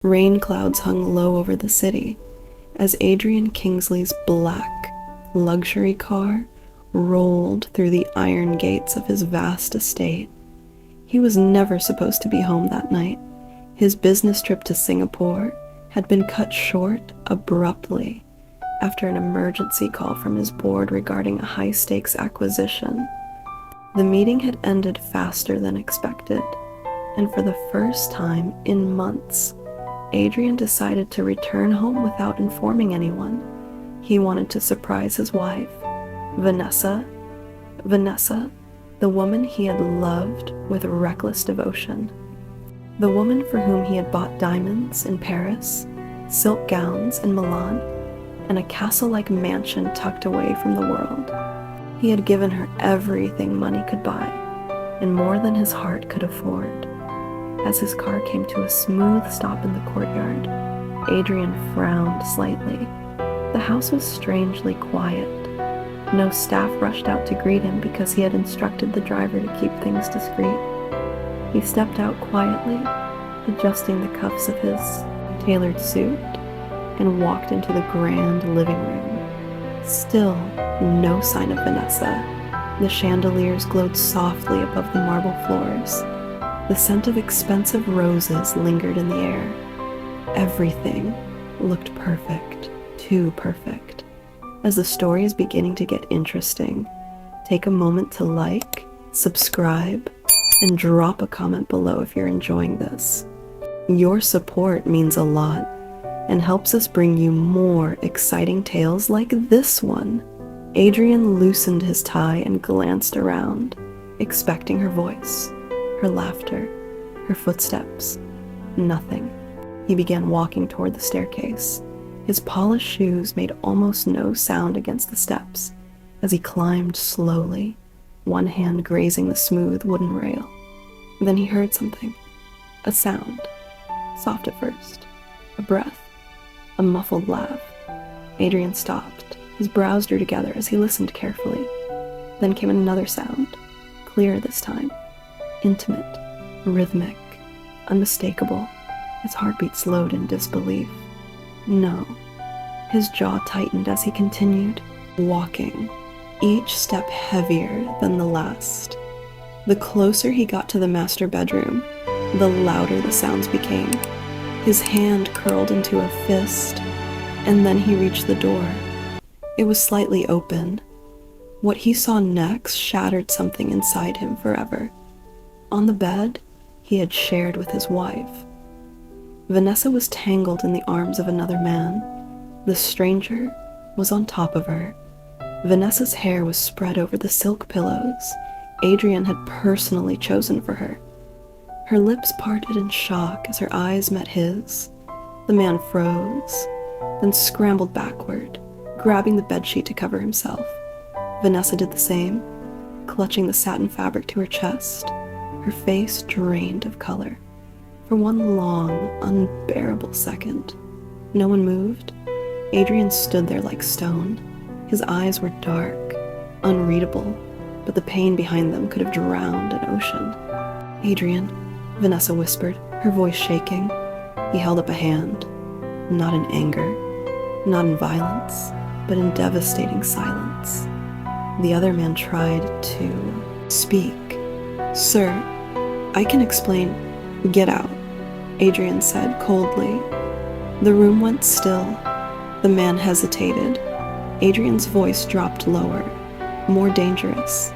Rain clouds hung low over the city as Adrian Kingsley's black luxury car rolled through the iron gates of his vast estate. He was never supposed to be home that night. His business trip to Singapore had been cut short abruptly after an emergency call from his board regarding a high-stakes acquisition. The meeting had ended faster than expected, and for the first time in months, Adrian decided to return home without informing anyone. He wanted to surprise his wife, Vanessa, the woman he had loved with reckless devotion. The woman for whom he had bought diamonds in Paris, silk gowns in Milan, and a castle-like mansion tucked away from the world. He had given her everything money could buy, and more than his heart could afford. As his car came to a smooth stop in the courtyard, Adrian frowned slightly. The house was strangely quiet. No staff rushed out to greet him because he had instructed the driver to keep things discreet. He stepped out quietly, adjusting the cuffs of his tailored suit, and walked into the grand living room. Still no sign of Vanessa. The chandeliers glowed softly above the marble floors. The scent of expensive roses lingered in the air. Everything looked perfect, too perfect. As the story is beginning to get interesting, take a moment to like, subscribe, and drop a comment below if you're enjoying this. Your support means a lot and helps us bring you more exciting tales like this one. Adrian loosened his tie and glanced around, expecting her voice. Her laughter, her footsteps, nothing. He began walking toward the staircase. His polished shoes made almost no sound against the steps as he climbed slowly, one hand grazing the smooth wooden rail. Then he heard something, a sound, soft at first, a breath, a muffled laugh. Adrian stopped. His brows drew together as he listened carefully. Then came another sound, clearer this time. Intimate, rhythmic, unmistakable. His heartbeat slowed in disbelief. No. His jaw tightened as he continued, walking, each step heavier than the last. The closer he got to the master bedroom, the louder the sounds became. His hand curled into a fist, and then he reached the door. It was slightly open. What he saw next shattered something inside him forever. On the bed he had shared with his wife, Vanessa was tangled in the arms of another man. The stranger was on top of her. Vanessa's hair was spread over the silk pillows Adrian had personally chosen for her. Her lips parted in shock as her eyes met his. The man froze, then scrambled backward, grabbing the bedsheet to cover himself. Vanessa did the same, clutching the satin fabric to her chest. Her face drained of color. For one long, unbearable second, no one moved. Adrian stood there like stone. His eyes were dark, unreadable, but the pain behind them could have drowned an ocean. "Adrian," Vanessa whispered, her voice shaking. He held up a hand, not in anger, not in violence, but in devastating silence. The other man tried to speak. "Sir, I can explain." "Get out," Adrian said coldly. The room went still. The man hesitated. Adrian's voice dropped lower, more dangerous.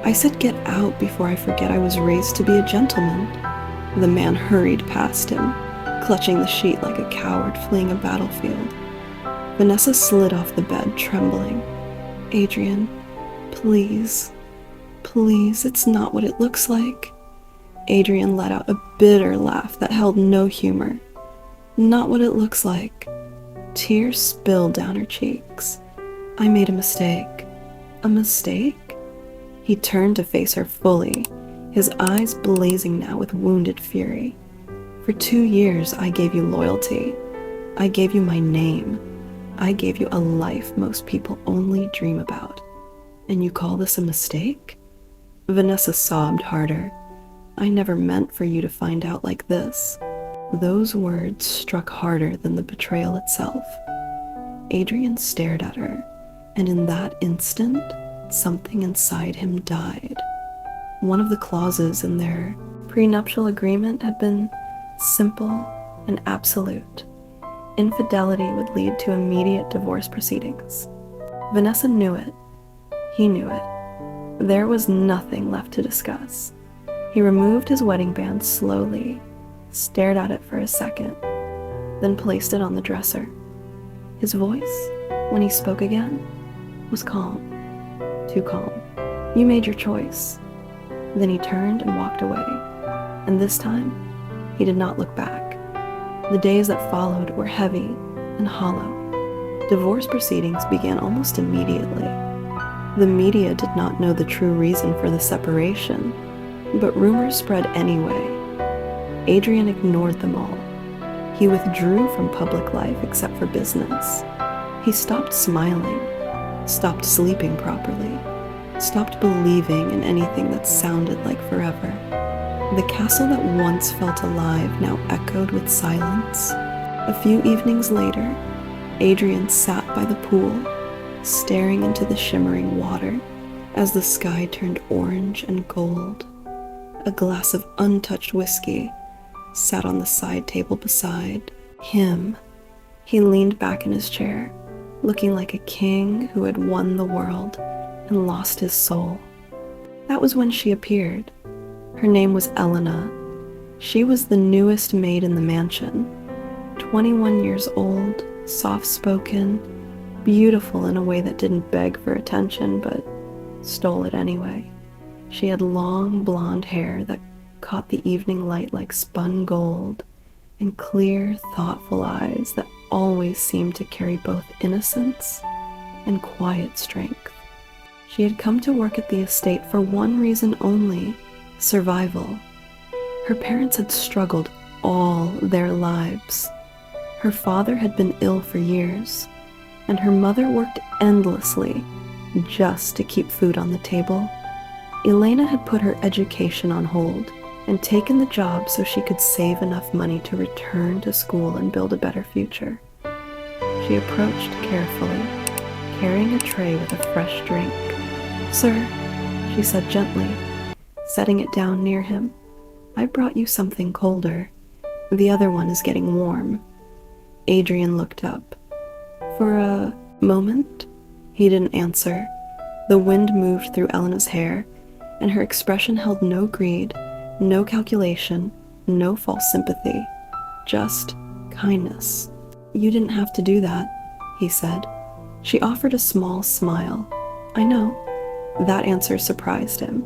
"I said get out before I forget I was raised to be a gentleman." The man hurried past him, clutching the sheet like a coward fleeing a battlefield. Vanessa slid off the bed, trembling. "Adrian, please, please, it's not what it looks like." Adrian let out a bitter laugh that held no humor. "Not what it looks like." Tears spilled down her cheeks. "I made a mistake." "A mistake?" He turned to face her fully, his eyes blazing now with wounded fury. "For 2 years I gave you loyalty. I gave you my name. I gave you a life most people only dream about. And you call this a mistake?" Vanessa sobbed harder. "I never meant for you to find out like this." Those words struck harder than the betrayal itself. Adrian stared at her, and in that instant, something inside him died. One of the clauses in their prenuptial agreement had been simple and absolute. Infidelity would lead to immediate divorce proceedings. Vanessa knew it. He knew it. There was nothing left to discuss. He removed his wedding band slowly, stared at it for a second, then placed it on the dresser. His voice, when he spoke again, was calm. Too calm. "You made your choice." Then he turned and walked away. And this time, he did not look back. The days that followed were heavy and hollow. Divorce proceedings began almost immediately. The media did not know the true reason for the separation, but rumors spread anyway. Adrian ignored them all. He withdrew from public life except for business. He stopped smiling, stopped sleeping properly, stopped believing in anything that sounded like forever. The castle that once felt alive now echoed with silence. A few evenings later, Adrian sat by the pool, staring into the shimmering water as the sky turned orange and gold. A glass of untouched whiskey sat on the side table beside him. He leaned back in his chair, looking like a king who had won the world and lost his soul. That was when she appeared. Her name was Elena. She was the newest maid in the mansion. 21 years old, soft-spoken, beautiful in a way that didn't beg for attention but stole it anyway. She had long blonde hair that caught the evening light like spun gold, and clear, thoughtful eyes that always seemed to carry both innocence and quiet strength. She had come to work at the estate for one reason only: survival. Her parents had struggled all their lives. Her father had been ill for years, and her mother worked endlessly just to keep food on the table. Elena had put her education on hold and taken the job so she could save enough money to return to school and build a better future. She approached carefully, carrying a tray with a fresh drink. "Sir," she said gently, setting it down near him, "I brought you something colder. The other one is getting warm." Adrian looked up. For a moment, he didn't answer. The wind moved through Elena's hair, and her expression held no greed, no calculation, no false sympathy, just kindness. "You didn't have to do that," he said. She offered a small smile. "I know." That answer surprised him.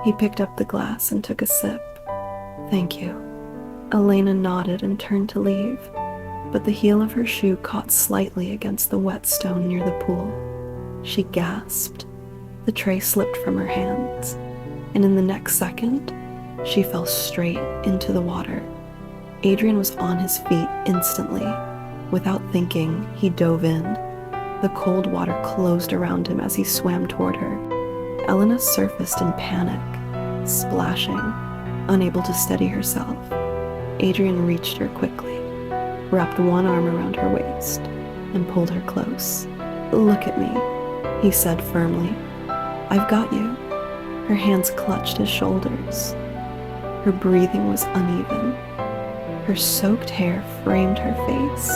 He picked up the glass and took a sip. "Thank you." Elena nodded and turned to leave, but the heel of her shoe caught slightly against the wet stone near the pool. She gasped. The tray slipped from her hands, and in the next second, she fell straight into the water. Adrian was on his feet instantly. Without thinking, he dove in. The cold water closed around him as he swam toward her. Elena surfaced in panic, splashing, unable to steady herself. Adrian reached her quickly, wrapped one arm around her waist, and pulled her close. "Look at me," he said firmly. "I've got you." Her hands clutched his shoulders. Her breathing was uneven. Her soaked hair framed her face,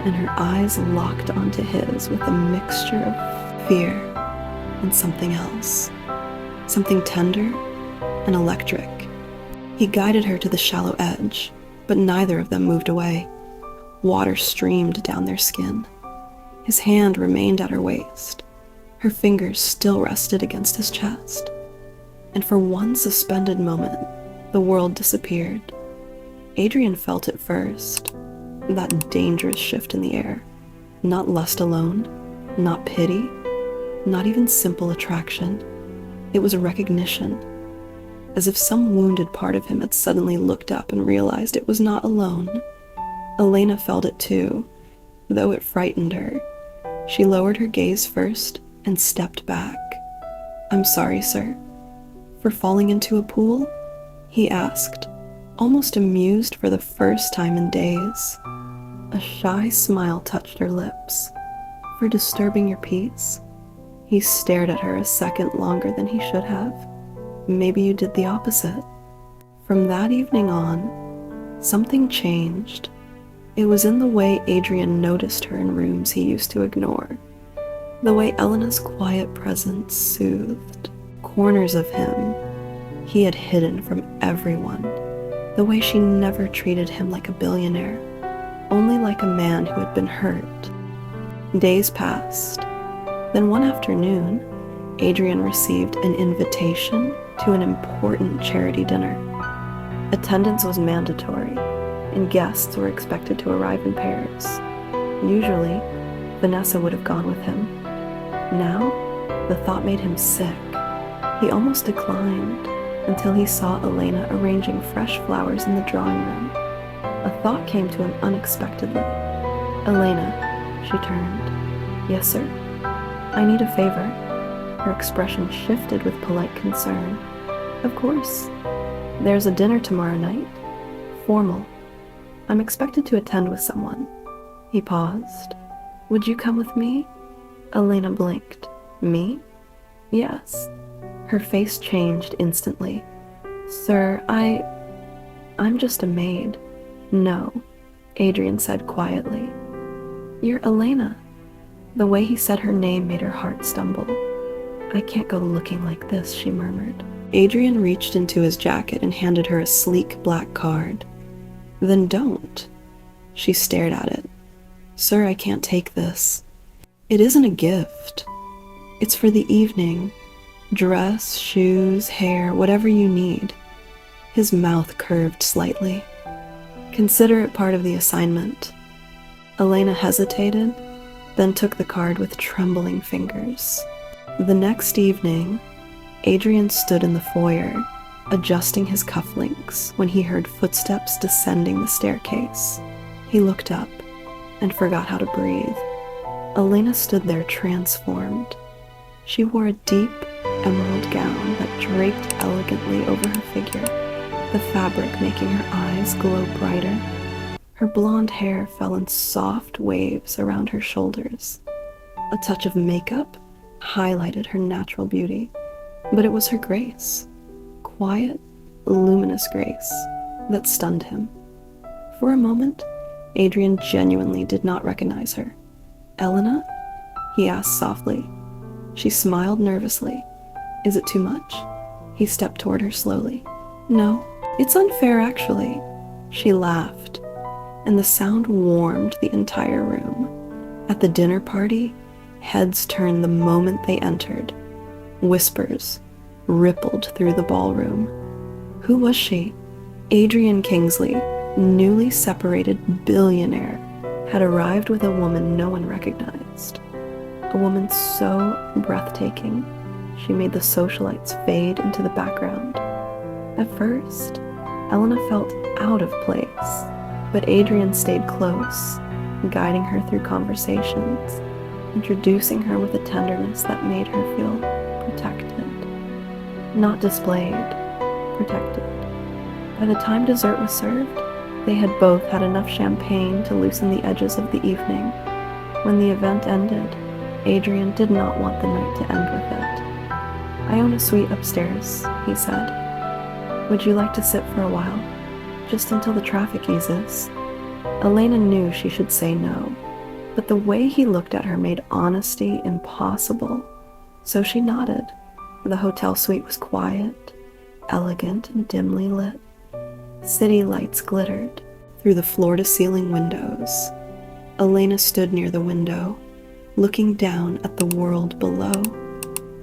and her eyes locked onto his with a mixture of fear and something else. Something tender and electric. He guided her to the shallow edge, but neither of them moved away. Water streamed down their skin. His hand remained at her waist. Her fingers still rested against his chest. And for one suspended moment, the world disappeared. Adrian felt it first, that dangerous shift in the air. Not lust alone, not pity, not even simple attraction. It was recognition, as if some wounded part of him had suddenly looked up and realized it was not alone. Elena felt it too, though it frightened her. She lowered her gaze first and stepped back. "I'm sorry, sir." "For falling into a pool?" he asked, almost amused for the first time in days. A shy smile touched her lips. "For disturbing your peace?" He stared at her a second longer than he should have. "Maybe you did the opposite." From that evening on, something changed. It was in the way Adrian noticed her in rooms he used to ignore. The way Elena's quiet presence soothed corners of him he had hidden from everyone. The way she never treated him like a billionaire, only like a man who had been hurt. Days passed. Then one afternoon, Adrian received an invitation to an important charity dinner. Attendance was mandatory, and guests were expected to arrive in pairs. Usually, Vanessa would have gone with him. Now, the thought made him sick. He almost declined until he saw Elena arranging fresh flowers in the drawing room. A thought came to him unexpectedly. "Elena," she turned. "Yes, sir?" "I need a favor." Her expression shifted with polite concern. "Of course. There's a dinner tomorrow night. Formal. I'm expected to attend with someone." He paused. "Would you come with me?" Elena blinked. "Me?" "Yes." Her face changed instantly. "Sir, I'm just a maid." "No," Adrian said quietly. "You're Elena." The way he said her name made her heart stumble. "I can't go looking like this," she murmured. Adrian reached into his jacket and handed her a sleek black card. "Then don't." She stared at it. "Sir, I can't take this. It isn't a gift. It's for the evening. Dress, shoes, hair, whatever you need." His mouth curved slightly. "Consider it part of the assignment." Elena hesitated, then took the card with trembling fingers. The next evening, Adrian stood in the foyer, adjusting his cufflinks when he heard footsteps descending the staircase. He looked up and forgot how to breathe. Elena stood there transformed. She wore a deep emerald gown that draped elegantly over her figure, the fabric making her eyes glow brighter. Her blonde hair fell in soft waves around her shoulders. A touch of makeup highlighted her natural beauty, but it was her grace, quiet, luminous grace, that stunned him. For a moment, Adrian genuinely did not recognize her. "Elena?" he asked softly. She smiled nervously. "Is it too much?" He stepped toward her slowly. "No, it's unfair actually." She laughed, and the sound warmed the entire room. At the dinner party, heads turned the moment they entered. Whispers rippled through the ballroom. Who was she? Adrian Kingsley, newly separated billionaire, had arrived with a woman no one recognized. A woman so breathtaking, she made the socialites fade into the background. At first, Elena felt out of place, but Adrian stayed close, guiding her through conversations, introducing her with a tenderness that made her feel protected. Not displayed, protected. By the time dessert was served, they had both had enough champagne to loosen the edges of the evening. When the event ended, Adrian did not want the night to end with it. "I own a suite upstairs," he said. "Would you like to sit for a while? Just until the traffic eases?" Elena knew she should say no, but the way he looked at her made honesty impossible, so she nodded. The hotel suite was quiet, elegant, and dimly lit. City lights glittered through the floor-to-ceiling windows. Elena stood near the window, looking down at the world below.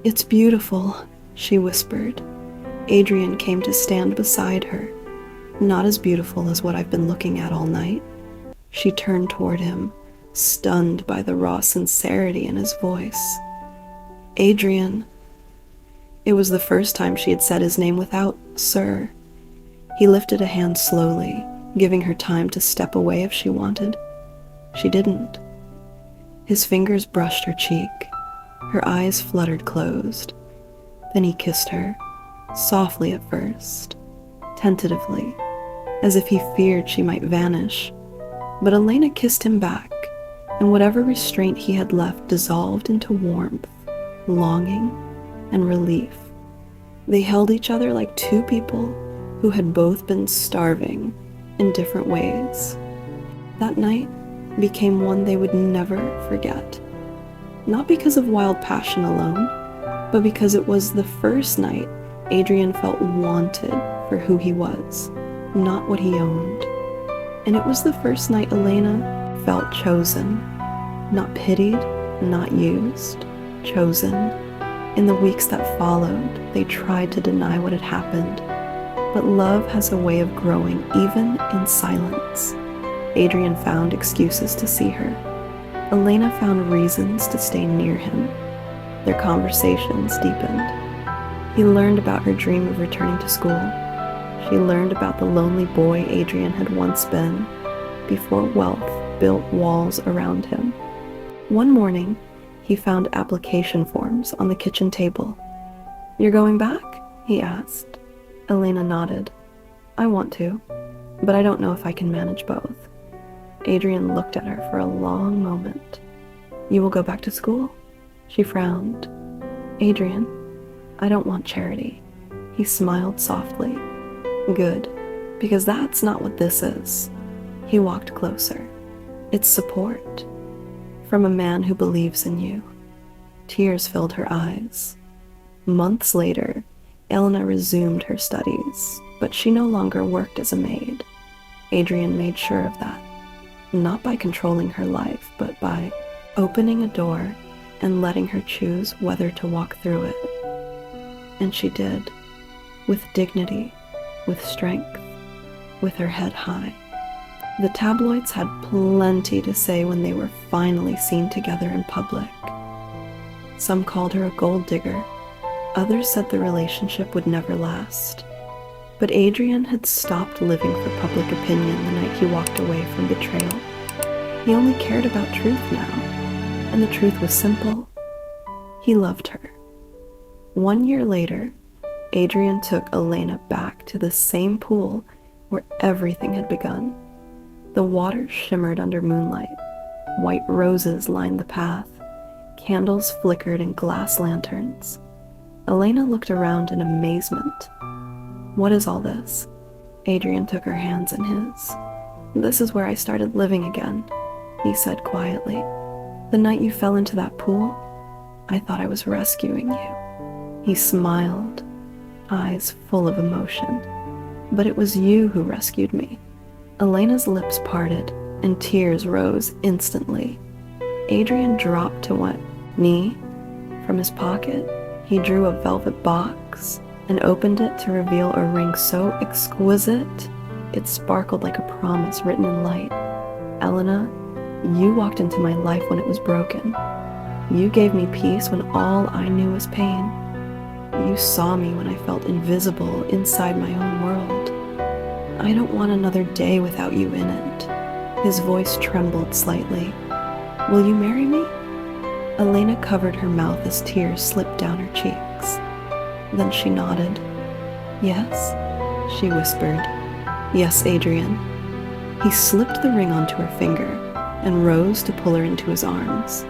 "It's beautiful," she whispered. Adrian came to stand beside her. "Not as beautiful as what I've been looking at all night." She turned toward him, stunned by the raw sincerity in his voice. "Adrian." It was the first time she had said his name without "sir." He lifted a hand slowly, giving her time to step away if she wanted. She didn't. His fingers brushed her cheek. Her eyes fluttered closed. Then he kissed her, softly at first, tentatively, as if he feared she might vanish. But Elena kissed him back, and whatever restraint he had left dissolved into warmth, longing, and relief. They held each other like two people who had both been starving in different ways. That night became one they would never forget. Not because of wild passion alone, but because it was the first night Adrian felt wanted for who he was, not what he owned. And it was the first night Elena felt chosen, not pitied, not used, chosen. In the weeks that followed, they tried to deny what had happened, but love has a way of growing even in silence. Adrian found excuses to see her. Elena found reasons to stay near him. Their conversations deepened. He learned about her dream of returning to school. She learned about the lonely boy Adrian had once been, before wealth built walls around him. One morning, he found application forms on the kitchen table. "You're going back?" he asked. Elena nodded. "I want to, but I don't know if I can manage both." Adrian looked at her for a long moment. "You will go back to school?" She frowned. "Adrian, I don't want charity." He smiled softly. "Good, because that's not what this is." He walked closer. "It's support. From a man who believes in you." Tears filled her eyes. Months later, Elena resumed her studies, but she no longer worked as a maid. Adrian made sure of that, not by controlling her life, but by opening a door and letting her choose whether to walk through it. And she did, with dignity, with strength, with her head high. The tabloids had plenty to say when they were finally seen together in public. Some called her a gold digger. Others said the relationship would never last. But Adrian had stopped living for public opinion the night he walked away from betrayal. He only cared about truth now, and the truth was simple. He loved her. 1 year later, Adrian took Elena back to the same pool where everything had begun. The water shimmered under moonlight. White roses lined the path. Candles flickered in glass lanterns. Elena looked around in amazement. "What is all this?" Adrian took her hands in his. "This is where I started living again," he said quietly. "The night you fell into that pool, I thought I was rescuing you." He smiled, eyes full of emotion. "But it was you who rescued me." Elena's lips parted, and tears rose instantly. Adrian dropped to one knee. From his pocket, he drew a velvet box and opened it to reveal a ring so exquisite it sparkled like a promise written in light. "Elena, you walked into my life when it was broken. You gave me peace when all I knew was pain. You saw me when I felt invisible inside my own world. I don't want another day without you in it." His voice trembled slightly. "Will you marry me?" Elena covered her mouth as tears slipped down her cheeks. Then she nodded. "Yes," she whispered. "Yes, Adrian." He slipped the ring onto her finger and rose to pull her into his arms.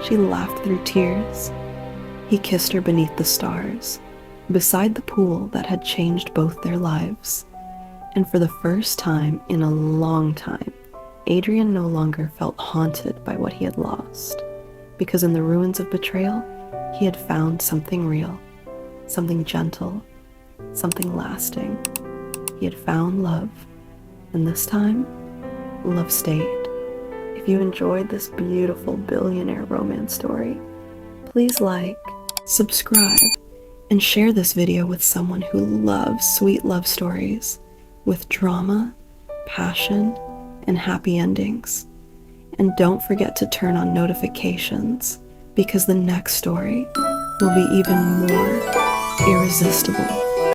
She laughed through tears. He kissed her beneath the stars, beside the pool that had changed both their lives. And for the first time in a long time, Adrian no longer felt haunted by what he had lost, because in the ruins of betrayal, he had found something real, something gentle, something lasting. He had found love, and this time, love stayed. If you enjoyed this beautiful billionaire romance story, please like, subscribe, and share this video with someone who loves sweet love stories with drama, passion, and happy endings. And don't forget to turn on notifications, because the next story will be even more irresistible.